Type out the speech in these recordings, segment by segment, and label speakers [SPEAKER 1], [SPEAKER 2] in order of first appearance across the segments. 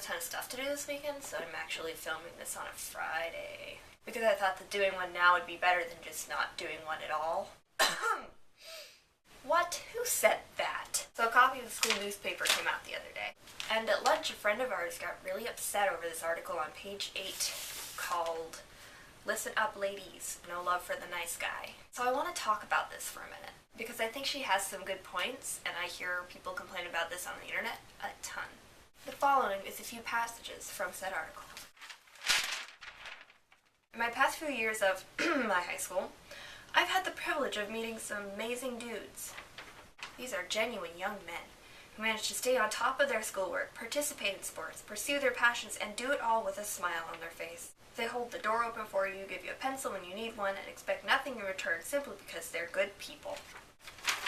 [SPEAKER 1] ton of stuff to do this weekend, so I'm actually filming this on a Friday. Because I thought that doing one now would be better than just not doing one at all. What? Who said that? So a copy of the school newspaper came out the other day. And at lunch, a friend of ours got really upset over this article on page 8 called "Listen Up Ladies, No Love for the Nice Guy." So I want to talk about this for a minute, because I think she has some good points, and I hear people complain about this on the internet a ton. The following is a few passages from said article. In my past few years of my high school, I've had the privilege of meeting some amazing dudes. These are genuine young men who manage to stay on top of their schoolwork, participate in sports, pursue their passions, and do it all with a smile on their face. They hold the door open for you, give you a pencil when you need one, and expect nothing in return simply because they're good people.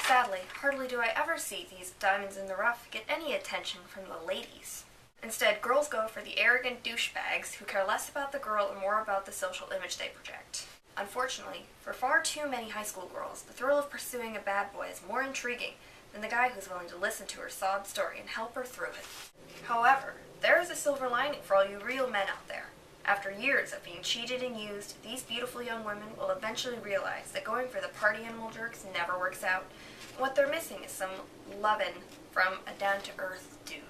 [SPEAKER 1] Sadly, hardly do I ever see these diamonds in the rough get any attention from the ladies. Instead, girls go for the arrogant douchebags who care less about the girl and more about the social image they project. Unfortunately, for far too many high school girls, the thrill of pursuing a bad boy is more intriguing than the guy who's willing to listen to her sob story and help her through it. However, there is a silver lining for all you real men out there. After years of being cheated and used, these beautiful young women will eventually realize that going for the party animal jerks never works out, and what they're missing is some lovin' from a down-to-earth dude.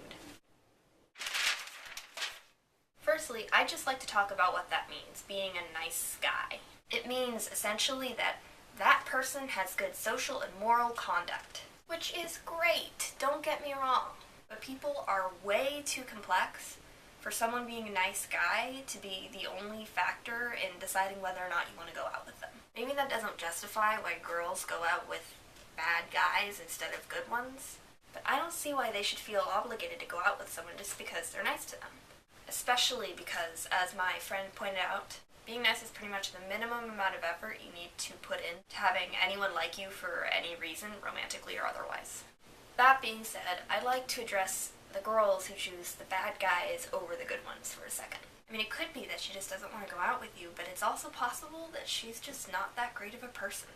[SPEAKER 1] Firstly, I'd just like to talk about what that means, being a nice guy. It means, essentially, that that person has good social and moral conduct. Which is great, don't get me wrong. But people are way too complex for someone being a nice guy to be the only factor in deciding whether or not you want to go out with them. Maybe that doesn't justify why girls go out with bad guys instead of good ones, but I don't see why they should feel obligated to go out with someone just because they're nice to them. Especially because, as my friend pointed out, being nice is pretty much the minimum amount of effort you need to put into having anyone like you for any reason, romantically or otherwise. That being said, I'd like to address the girls who choose the bad guys over the good ones for a second. I mean, it could be that she just doesn't want to go out with you, but it's also possible that she's just not that great of a person.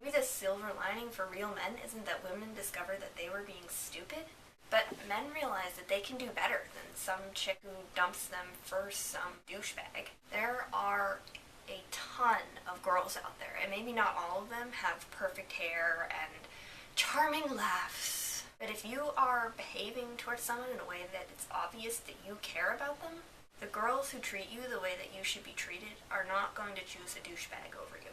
[SPEAKER 1] Maybe the silver lining for real men isn't that women discovered that they were being stupid, but men realize that they can do better than some chick who dumps them for some douchebag. There are a ton of girls out there, and maybe not all of them have perfect hair and charming laughs. But if you are behaving towards someone in a way that it's obvious that you care about them, the girls who treat you the way that you should be treated are not going to choose a douchebag over you.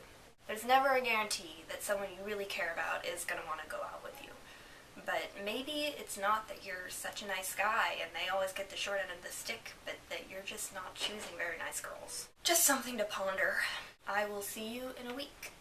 [SPEAKER 1] There's never a guarantee that someone you really care about is going to want to go out with you. But maybe it's not that you're such a nice guy and they always get the short end of the stick, but that you're just not choosing very nice girls. Just something to ponder. I will see you in a week.